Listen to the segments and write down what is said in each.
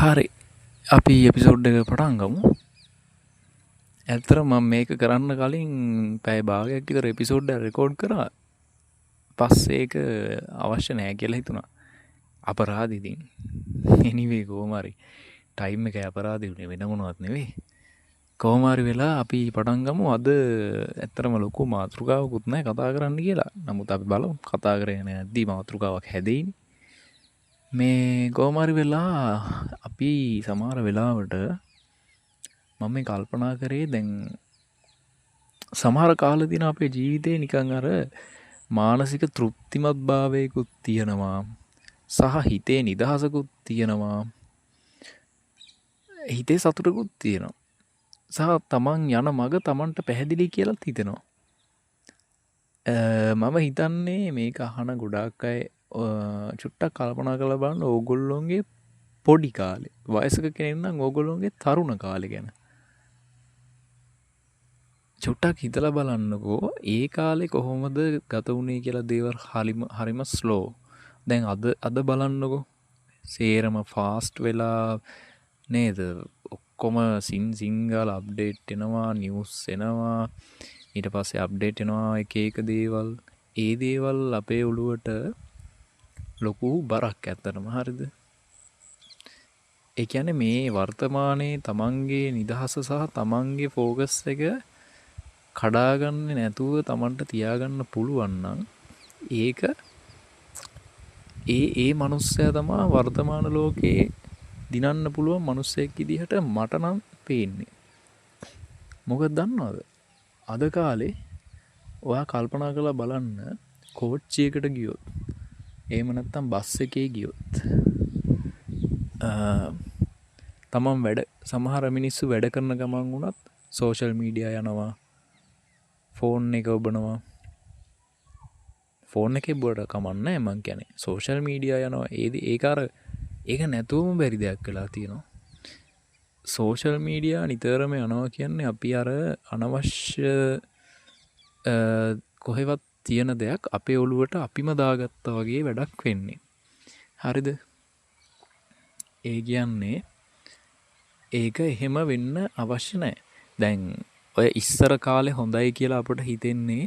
හරි අපි එපිසෝඩ් එක පටන් ගමු. ඇත්තටම මම මේක කරන්න කලින් පැය භාගයක් විතර එපිසෝඩ් එක රෙකෝඩ් කරා. පස්සේ ඒක අවශ්‍ය නැහැ කියලා හිතුණා. අපරාධ ඉතින්. anyway කොහොම හරි ටයිම් එකේ අපරාධ උනේ වෙන මොනවත් නෙවෙයි. කොහොම හරි වෙලා අපි පටන් ගමු. අද ඇත්තටම ලොකු මාතෘකාවකුත් නැහැ කතා කරන්න කියලා. නමුත් අපි බලමු කතා කරගෙන යද්දී මාතෘකාවක් හැදෙයිනේ. මේ කොහොම හරි වෙලා අපි සමහර වෙලාවට මම මේ කල්පනා කරේ දැන් සමහර කාල දින අපේ ජීවිතේ නිකන් අර මානසික තෘප්තිමත් භාවයකුත් තියෙනවා සහ හිතේ නිදහසකුත් තියෙනවා හිතේ සතුටකුත් තියෙනවා සහ තමන් යන මඟ තමන්ට පැහැදිලි කියලාත් හිතෙනවා. මම හිතන්නේ මේක අහන ගොඩාක් අය චුට්ටක් කල්පනා කරලා බලන්න ඕගොල්ලොන්ගේ පොඩි කාලේ වයසක කෙනෙක් නම් ඕගොල්ලොන්ගේ තරුණ කාලේ ගැන චුට්ටක් හිතලා බලන්නකෝ. ඒ කාලේ කොහොමද ගත වුනේ කියලා දේවල් හරිම ස්ලෝ. දැන් අද බලන්නකෝ සේරම ෆාස්ට් වෙලා නේද? ඔක්කොම සිංගල් අප්ඩේට් එනවා, නිවුස් එනවා, ඊට පස්සේ අප්ඩේට් එනවා එක දේවල්. ඒ දේවල් අපේ ඔළුවට ලොකු බරක් ඇත්තටම. හරිද? ඒ කියන්නේ මේ වර්තමානයේ තමන්ගේ නිදහස සහ තමන්ගේ ෆෝකස් එක කඩාගන්නේ නැතුව තමන්ට තියාගන්න පුළුවන් නම් ඒක ඒ මනුස්සයා තමා වර්තමාන ලෝකේ දිනන්න පුළුවන් මනුස්සයෙක් විදිහට මට නම් පේන්නේ. මොකද දන්නවද? අද කාලේ ඔයා කල්පනා කරලා බලන්න කෝච්චියකට ගියොත් එහෙම නැත්නම් බස් එකේ ගියොත් තමන් සමහර මිනිස්සු වැඩ කරන ගමන් වුණත් සෝෂල් මීඩියා යනවා, ෆෝන් එක ඔබනවා. ෆෝන් එකේ බොඩ කමන්නේ මං කියන්නේ සෝෂල් මීඩියා යනවා. ඒක නැතුවම බැරි දෙයක් වෙලා තියෙනවා. සෝෂල් මීඩියා නිතරම යනවා කියන්නේ අපි අර අනවශ්‍ය කොහෙවත් තියෙන දෙයක් අපේ ඔළුවට අපිම දාගත්තා වගේ වැඩක් වෙන්නේ. හරිද? ඒ කියන්නේ ඒක එහෙම වෙන්න අවශ්‍ය නැහැ. දැන් ඔය ඉස්සර කාලේ හොඳයි කියලා අපට හිතෙන්නේ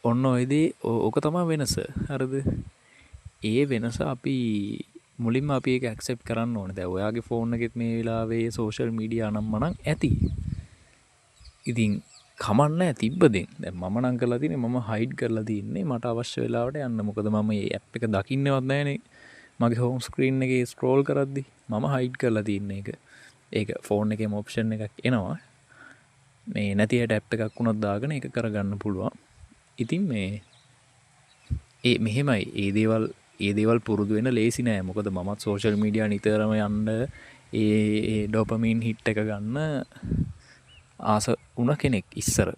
ඔන්න ඔයදී ඕක තමයි වෙනස. හරිද? ඒ වෙනස අපි මුලින්ම අපි ඒක ඇක්සෙප්ට් කරන්න ඕනේ. දැන් ඔයාගේ ෆෝන් එකෙත් මේ වෙලාවේ සෝෂල් මීඩියා අනම්මනම් ඇති. ඉතින් කමන්නේ තිබ්බදෙන්. දැන් මම නම් කරලා තියෙන්නේ මම හයිඩ් කරලා තින්නේ මට අවශ්‍ය වෙලාවට යන්න. මොකද මම මේ ඇප් එක දකින්නවත් නැහැනේ. මගේ හෝම් ස්ක්‍රීන් එකේ ස්ක්‍රෝල් කරද්දි මම හයිඩ් කරලා තින්නේ ඒක. ඒක ෆෝන් එකේම ඔප්ෂන් එකක් එනවා. මේ නැතියට ඇප් එකක් වුණත් දාගෙන ඒක කරගන්න පුළුවන්. ඉතින් මෙහෙමයි ඒ දේවල් පුරුදු වෙන ලේසි නෑ. මොකද මමත් සෝෂල් මීඩියා නිතරම යන්න ඒ ඩොපමින් හිට් එක ගන්න ආස වුණ කෙනෙක් ඉස්සර.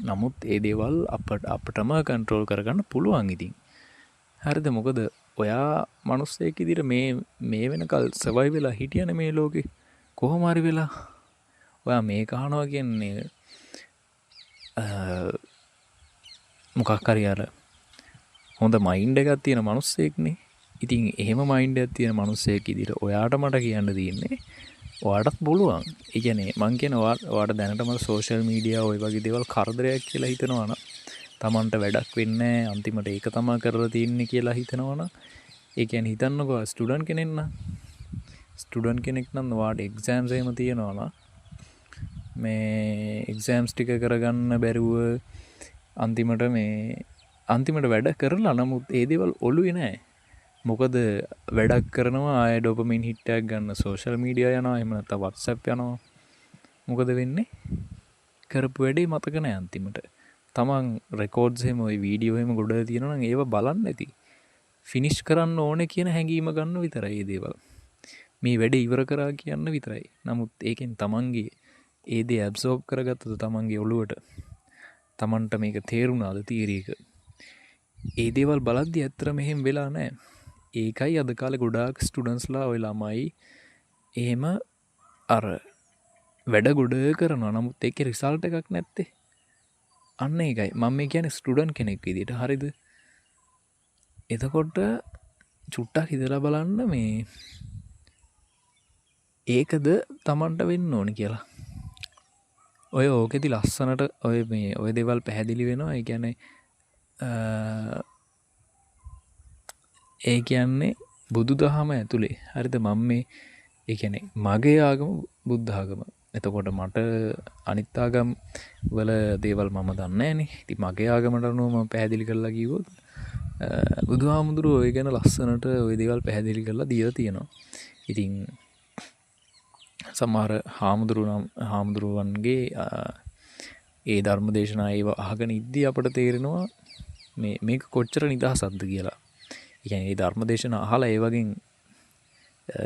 නමුත් ඒ දේවල් අපටම කන්ට්‍රෝල් කරගන්න පුළුවන් ඉතින්. හරිද? මොකද ඔයා මිනිස්සෙක් විදිහට මේ වෙනකල් සර්වයිව් වෙලා හිටියනේ මේ ලෝකේ. කොහොම හරි වෙලා ඔයා මේ කහනවා කියන්නේ මොකක් හරි අර හොඳ මයින්ඩ් එකක් තියෙන මිනිස්සෙක්නේ. ඉතින් එහෙම මයින්ඩ් එකක් තියෙන මිනිස්සෙක් විදිහට ඔයාට මට කියන්න තියෙන්නේ ඔයාටත් පුළුවන්. ඒ කියන්නේ මං කියන ඔයාට දැනටම සෝෂල් මීඩියා ওই වගේ දේවල් කරදරයක් කියලා හිතනවා නම් තමන්ට වැඩක් වෙන්නේ නැහැ, අන්තිමට ඒක තමයි කරලා තියෙන්නේ කියලා හිතනවා නම් ඒ කියන්නේ හිතන්නකෝ ස්ටුඩන්ට් කෙනෙක් නම් ඔයාට එක්සෑම්ස් එහෙම තියෙනවා නම් මේ එක්සෑම්ස් ටික කරගන්න බැරුව අන්තිමට වැඩ කරලා නමුත් ඒ දේවල් ඔළුවේ නැහැ. මොකද වැඩක් කරනවා ආය ඩොපමින් හිට් එකක් ගන්න සෝෂල් මීඩියා යනවා, එහෙම නැත්නම් WhatsApp යනවා. මොකද වෙන්නේ? කරපු වැඩේ මතක නැහැ අන්තිමට. තමන් රෙකෝඩ්ස් එහෙම ওই වීඩියෝ එහෙම ගොඩ තියෙනවා නම් ඒව බලන්න ඇති. ෆිනිෂ් කරන්න ඕනේ කියන හැඟීම ගන්න විතරයි මේ දේවල්. මේ වැඩේ ඉවර කරා කියන්න විතරයි. නමුත් ඒකෙන් තමන්ගේ ඒ දේ ඇබ්සෝබ් කරගත්තද තමන්ගේ ඔළුවට? තමන්ට මේක තේරුණාද තියරි එක? ඒ දේවල් බලද්දි ඇත්තට මෙහෙම වෙලා නැහැ. ඒකයි අද කාලේ ගොඩාක් ස්ටුඩන්ට්ස්ලා ඔය ළමයි එහෙම අර වැඩ ගොඩ කරනවා. නමුත් ඒකේ රිසල්ට් එකක් නැත්තේ. අන්න ඒකයි මම මේ කියන්නේ ස්ටුඩන්ට් කෙනෙක් විදිහට. හරිද? එතකොට චුට්ටක් හිතලා බලන්න මේ ඒකද තමන්ට වෙන්න ඕනි කියලා. ඔය ඕකෙති ලස්සනට ඔය මේ ඔය දෙවල් පැහැදිලි වෙනවා. ඒ කියන්නේ බුදු දහම ඇතුළේ හරිද මම මේ ඒකැනෙ මගේ ආගම බුද්ධාගම. එතකොට මට අනිත්තාගම් වල දේවල් මම දන්නේනේ. ඉතින් මගේ ආගමට අනුව මම පැහැදිලි කරලා කිව්වොත් බුදුහාමුදුරුවෝ ඔය ගැන ලස්සනට ওই දේවල් පැහැදිලි කරලා දීලා තියෙනවා. ඉතින් සමහර හාමුදුරුවන්ගේ ඒ ධර්ම දේශනා ඒව අහගෙන ඉද්දී අපට තේරෙනවා මේක කොච්චර නිදහසක්ද කියලා. يعني ඒ ධර්ම දේශනා අහලා ඒ වගේ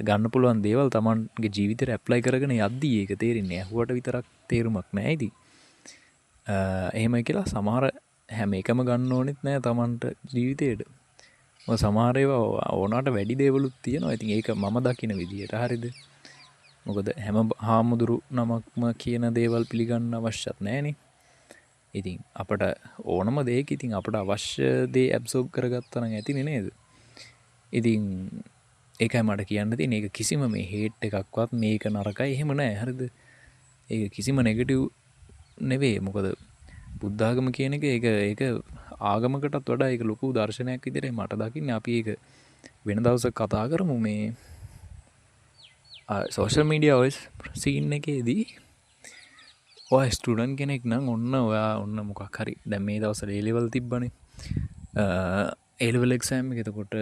ගන්න පුළුවන් දේවල් තමන්ගේ ජීවිතේට ඇප්ලයි කරගෙන යද්දී ඒක තේරෙන්නේ. ඇහුවට විතරක් තේරුමක් නැහැ ඉතින්. එහෙමයි කියලා සමහර හැම එකම ගන්න ඕනෙත් නැහැ තමන්ට ජීවිතේට. මොකද සමහර ඒවා ඕනකට වැඩි දේවලුත් තියෙනවා. ඉතින් ඒක මම දකින විදියට හරියද? මොකද හැම හාමුදුරු නමක්ම කියන දේවල් පිළිගන්න අවශ්‍යත් නැහැනේ. ඉතින් අපට ඕනම දෙයක ඉතින් අපට අවශ්‍ය දේ ඇබ්සෝබ් කරගත්තා නම් ඇතිනේ නේද? ඉතින් ඒකයි මට කියන්න තියෙන්නේ. ඒක කිසිම මේ හේට් එකක්වත් මේක නරකයි එහෙම නැහැ. හරිද? ඒක කිසිම නෙගටිව් නෙවෙයි. මොකද බුද්ධාගම කියන එක ඒක ආගමකටත් වඩා ඒක ලොකු දර්ශනයක් විදිහට මට දකින්නේ. අපි ඒක වෙන දවසක කතා කරමු. මේ සෝෂල් මීඩියා ඔය සීන් එකේදී ඔය ස්ටුඩන්ට් කෙනෙක් නම් ඔන්න මොකක් හරි දැන් මේ දවස්වල A level තිබ්බනේ. A level exam එක. එතකොට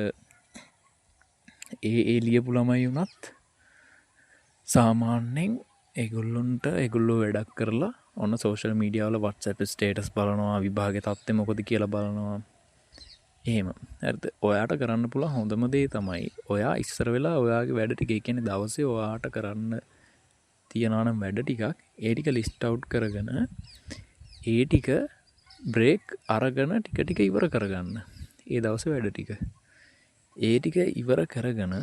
ඒ ලියපු ළමයි වුණත් සාමාන්‍යයෙන් ඒගොල්ලෝ වැඩක් කරලා ඔන්න සෝෂල් මීඩියා වල WhatsApp ස්ටේටස් බලනවා, විභාගේ තත්ත්වය මොකද කියලා බලනවා. එහෙම. හරිද? ඔයාට කරන්න පුළුවන් හොඳම දේ තමයි ඔයා ඉස්සර වෙලා ඔයාගේ වැඩ ටික, ඒ කියන්නේ දවසේ ඔයාට කරන්න තියනවා නම් වැඩ ටිකක් ඒ ටික ලිස්ට් අවුට් කරගෙන ඒ ටික බ්‍රේක් අරගෙන ටික ටික ඉවර කරගන්න. ඒ දවසේ වැඩ ටික. ඒ ටික ඉවර කරගෙන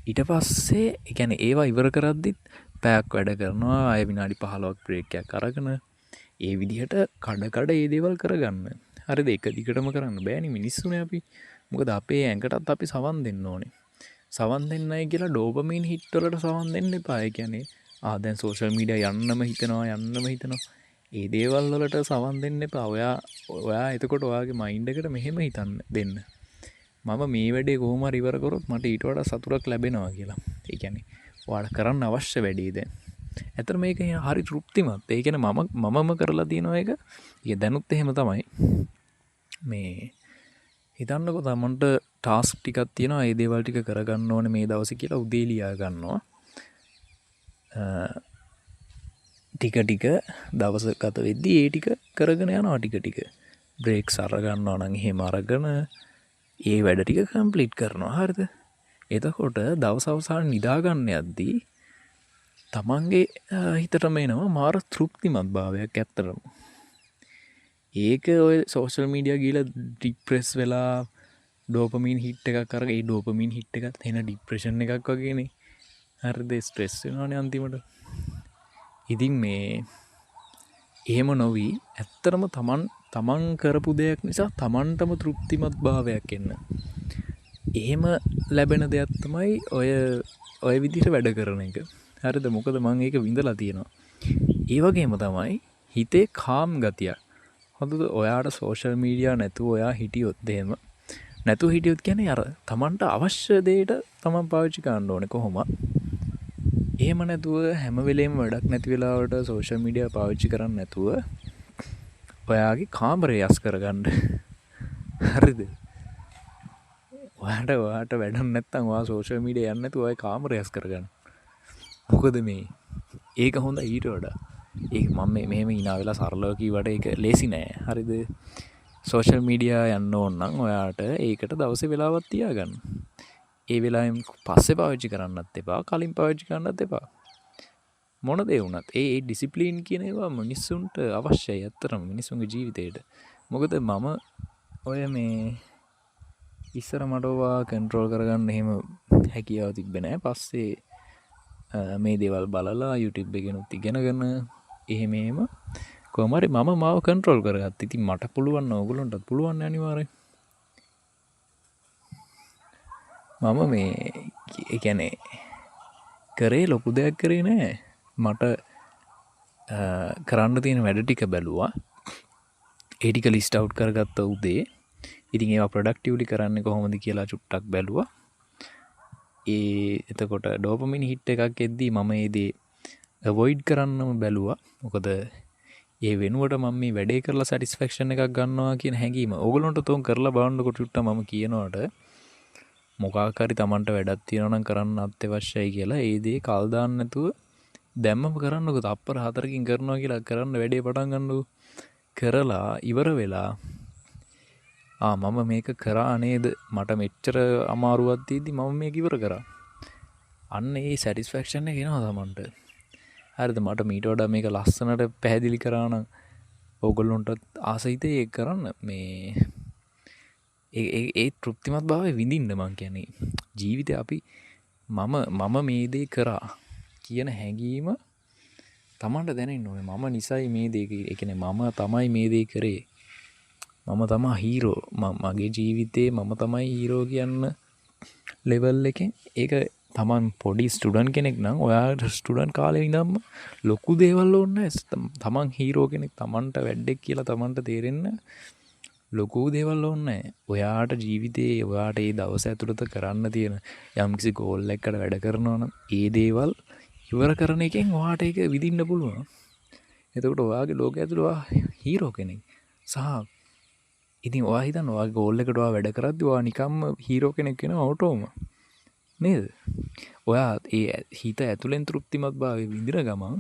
ඊට පස්සේ ඒ කියන්නේ ඒවා ඉවර කරද්දිත් පැයක් වැඩ කරනවා. ආය විනාඩි 15ක් බ්‍රේක් එකක් අරගෙන ඒ විදිහට කඩ ඒ දේවල් කරගන්න. හරිද? එක දිගටම කරන්න බෑනේ මිනිස්සුනේ අපි. මොකද අපේ ඇඟටත් අපි සවන් දෙන්න ඕනේ. සවන් දෙන්නයි කියලා ඩෝපමීන් හිට් වලට සවන් දෙන්න එපා. ඒ කියන්නේ දැන් සෝෂල් මීඩියා යන්නම හිතනවා. ඒ දේවල් වලට සවන් දෙන්න එපා. ඔයා එතකොට ඔයාගේ මයින්ඩ් එකට මෙහෙම හිතන්න දෙන්න. මම මේ වැඩේ කොහොම හරි ඉවර කරොත් මට ඊට වඩා සතුටක් ලැබෙනවා කියලා. ඒ කියන්නේ ඔයාලා කරන්න අවශ්‍ය වැඩේ දැන්. ඇත්තට මේක හරි තෘප්තිමත්. ඒ කියන්නේ මමම කරලා තියෙනවා ඒක. ඒක දැනුත් එහෙම තමයි. මේ හිතන්නකො තමන්ට ටාස්ක් ටිකක් තියෙනවා. ඒ දේවල් ටික කරගන්න ඕනේ මේ දවසේ කියලා උදේ ලියා ගන්නවා. ටික දවස ගත වෙද්දී ඒ ටික කරගෙන යනවා ටික. බ්‍රේක්ස් අරගන්නවා නම් එහෙම අරගෙන ඒ වැඩ ටික කම්ප්ලීට් කරනවා. හරිද? එතකොට දවස අවසාන නිදා ගන්න යද්දී තමන්ගේ හිතටම එනවා මාර තෘප්තිමත් භාවයක් ඇත්තටම. ඒක ඔය සෝෂල් මීඩියා ගිහලා ඩිප්‍රෙස් වෙලා ඩෝපමීන් හිට් එකක් අරගෙන ඒ ඩෝපමීන් හිට් එකත් එන ඩිප්‍රෙෂන් එකක් වගේනේ. හරිද? ස්ට්‍රෙස් වෙනවනේ අන්තිමට. ඉතින් මේ එහෙම නොවි ඇත්තටම තමන් කරපු දෙයක් නිසා තමන්ටම තෘප්තිමත් භාවයක් එන්න. එහෙම ලැබෙන දෙයක් තමයි ඔය විදිහට වැඩ කරන එක. හරිද? මොකද මම ඒක විඳලා තියෙනවා. ඒ වගේම තමයි හිතේ කාම් ගතියක්. හොඳද? ඔයාට සෝෂල් මීඩියා නැතුව ඔයා හිටියොත් එහෙම නැතුව හිටියොත් කියන්නේ අර තමන්ට අවශ්‍ය දෙයට තමන් පාවිච්චි කරන්න ඕනේ කොහොමද? එහෙම නැතුව හැම වෙලේම වැඩක් නැති වෙලාවට සෝෂල් මීඩියා පාවිච්චි කරන්නේ නැතුව ඔයාගේ කාමරය යස් කරගන්න. හරිද? ඔයාට වැඩක් නැත්තම් ඔයා සෝෂල් මීඩියා යන්නේ නැතුව ඔය කාමරය යස් කරගන්න. මොකද මේ ඒක හොඳ ඊට වඩා. ඒක මම මෙහෙම hina වෙලා සරලව කිව්වට ඒක ලේසි නෑ. හරිද? සෝෂල් මීඩියා යන්න ඕන නම් ඔයාට ඒකට දවසේ වෙලාවක් තියාගන්න. ඒ වෙලාවෙන් පස්සේ පාවිච්චි කරන්නත් එපා, කලින් පාවිච්චි කරන්නත් එපා. මොන දේ වුණත් ඒ ඩිසිප්ලින් කියන ඒවා මිනිස්සුන්ට අවශ්‍යයි. ඇත්තටම මිනිස්සුන්ගේ ජීවිතේට. මොකද මම ඔය මේ ඉස්සර මට ඔවා කන්ට්‍රෝල් කරගන්න එහෙම හැකියාව තිබ්බේ නෑ. පස්සේ මේ දේවල් බලලා YouTube එකෙනුත් ඉගෙනගෙන එහෙම කොහොම හරි මම මාව කන්ට්‍රෝල් කරගත්තා. ඉතින් මට පුළුවන් නම් ඔයගොල්ලන්ටත් පුළුවන් අනිවාර්යෙන්. මම මේ එකැනේ කරේ ලොකු දෙයක් කරේ නෑ. මට කරන්න තියෙන වැඩ ටික බැලුවා. ඒටික ලිස්ට අව් කරගත්ත උදේ. ඉතින් ඒ ප්‍රඩක්ටිවලි කරන්න කොහොමද කියලා චුට්ටක් බැලුවා. ඒ එතකොට ඩෝපමින් හිට් එකක් එද්දී මම ඒදේ අවොයිඩ් කරන්නම බැලුවා. මොකද ඒ වෙනුවට මම මේ වැඩේ කරලා සැටිස්ෆැක්ෂන් එකක් ගන්නවා කියන හැඟීම ඕගොල්ලන්ට තෝන් කරලා බලන්නකොට චුට්ට මම කියනවාට මොකක් හරි Tamanට වැඩක් තියෙනවා නම් කරන්න අත්‍යවශ්‍යයි කියලා ඒ දේ කල් දාන්න නැතුව දැම්මම කරන්නකො තප්පර 4කින් කරනවා කියලා කරන්න වැඩේ පටන් ගන්නකො කරලා ඉවර වෙලා මම මේක කරා නේද මට මෙච්චර අමාරුවක් තියෙද්දි මම මේක ඉවර කරා අන්න ඒ සැටිස්ෆැක්ෂන් එක එනවා Tamanට හරිද මට මීට වඩා මේක ලස්සනට පැහැදිලි කරා නම් ඕගොල්ලොන්ට ආසයිතේ ඒක කරන්න මේ ඒ තෘප්තිමත් භාවය විඳින්න මං කියන්නේ ජීවිතේ අපි මම මේ දේ කරා කියන හැඟීම Tamanට දැනෙන්න ඕනේ මම නිසයි මේ දේ ඒ කියන්නේ මම තමයි මේ දේ කරේ මම තමා හීරෝ මගේ ජීවිතේ මම තමයි හීරෝ කියන්න ලෙවල් එකෙන් ඒක තමන් පොඩි ස්ටුඩන්ට් කෙනෙක් නම් ඔයාට ස්ටුඩන්ට් කාලේ ඉඳන්ම ලොකු දේවල් ඕනේ තමන් හීරෝ කෙනෙක් තමන්ට වැඩක් කියලා තමන්ට තේරෙන්න ලොකු දේවල් ඕනේ ඔයාට ජීවිතේ ඔයාට ඒ දවස් ඇතුළත කරන්න තියෙන යම්කිසි ගෝල් එකකට වැඩ කරනවා නම් ඒ දේවල් ඉවර කරන එකෙන් ඔයාට ඒක විඳින්න පුළුවන් එතකොට ඔයාගේ ලෝකය ඇතුළේ ඔයා හීරෝ කෙනෙක් සහ ඉතින් ඔයා හිතන්න ඔයාගේ ගෝල් එකට ඔයා වැඩ කරද්දී ඔයා නිකම්ම හීරෝ කෙනෙක් වෙනවා ඔටෝම නේද? ඔයා ඒ හිත ඇතුලෙන් තෘප්තිමත් භාවය විඳින ගමන්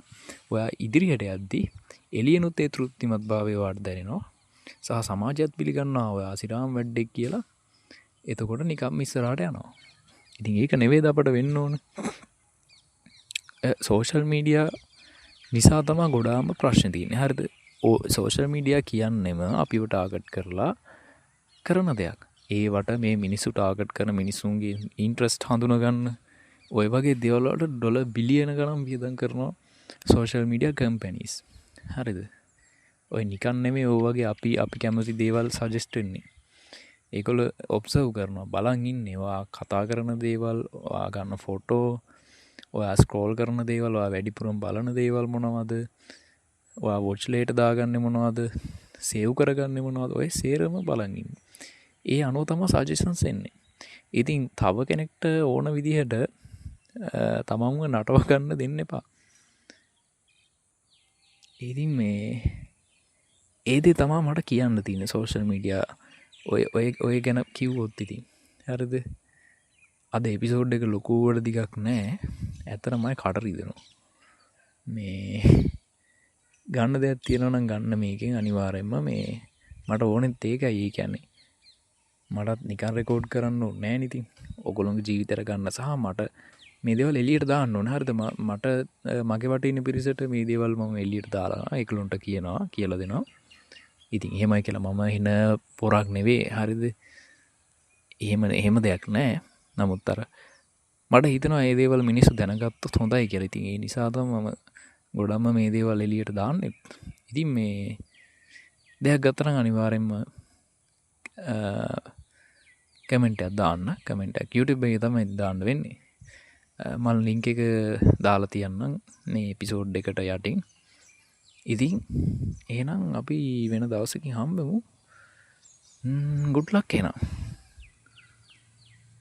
ඔයා ඉදිරියට යද්දී එළියනුත් ඒ තෘප්තිමත් භාවය ඔයාට දැනෙනවා. සහ සමාජයත් පිළිගන්නවා ඔයා සිරාම් වැඩෙක් කියලා. එතකොට නිකම්ම ඉස්සරහට යනවා. ඉතින් ඒක නෙවෙයිද අපට වෙන්න ඕන. සෝෂල් මීඩියා නිසා තමයි ගොඩාම ප්‍රශ්න තියෙන්නේ. හරිද? සෝෂල් මීඩියා කියන්නෙම අපිව ටාගට් කරලා කරන දෙයක්. ඒවට මේ මිනිස්සු ටාගට් කරන මිනිස්සුන්ගේ ඉන්ට්‍රස්ට් හඳුනගන්න ඔය වගේ දේවල් වලට ඩොලර් බිලියන ගණන් වියදම් කරනවා සෝෂල් මීඩියා කම්පැනිස්. හරිද? ඔය නිකන් නෙමෙයි ඔය වගේ අපි කැමති දේවල් සජෙස්ට් වෙන්නේ. ඒගොල්ලෝ ඔබ්සර්ව් කරනවා බලන් ඉන්නේ. ඔයා කතා කරන දේවල්, ඔයා ගන්න ෆොටෝ, ඔයා ස්ක්‍රෝල් කරන දේවල්, ඔයා වැඩිපුරම බලන දේවල් මොනවද? ඔයා වොච් ලේට දාගන්නේ මොනවද? සේව් කරගන්නේ මොනවද? ඔය සේරම බලන් ඉන්නේ. ඒ අනුව තමයි සජෙෂන්ස් එන්නේ. ඉතින් තව කෙනෙක්ට ඕන විදිහට තමන්ව නටව ගන්න දෙන්න එපා. ඉතින් මේ ඒ දේ තමයි මට කියන්න තියෙන්නේ සෝෂල් මීඩියා ඔය ගැන කිව්වොත් ඉතින්. හරිද? අද එපිසෝඩ් එක ලොකුවට දිගක් නෑ. ඇත්තටමයි කට රිදෙනවා. මේ ගන්න දෙයක් තියෙනවා නම් ගන්න මේකෙන් අනිවාර්යෙන්ම මේ මට ඕනෙත් ඒකයි. ඒ කියන්නේ මටත් නිකන් රෙකෝඩ් කරන්න ඕනේ නෑ නේ ඉතින්. ඔයගොල්ලෝගේ ජීවිතේට ගන්න සහ මට මේ දේවල් එළියට දාන්න ඕනේ. හරිද? මට මගේ වටේ ඉන්න පිරිසට මේ දේවල් මම එළියට දාලා ඒගොල්ලන්ට කියලා දෙනවා. ඉතින් එහෙමයි කියලා මම හින පොරක් නෙවෙයි. හරිද? එහෙම දෙයක් නෑ. නමුත් අර මට හිතෙනවා මේ දේවල් මිනිස්සු දැනගත්තොත් හොඳයි කියලා. ඉතින් ඒ නිසා තමයි මම ගොඩක්ම මේ දේවල් එළියට දාන්නේ. ඉතින් මේ දෙයක් ගත්තා නම් අනිවාර්යෙන්ම කමෙන්ට් එකක් දාන්න. කමෙන්ට් එක YouTube එකේ තමයි දාන්න වෙන්නේ. මම ලින්ක් එක දාලා තියන්නම් මේ එපිසෝඩ් එකට යටින්. ඉතින් එහෙනම් අපි වෙන දවසකින් හම්බෙමු. good luck එහෙනම්.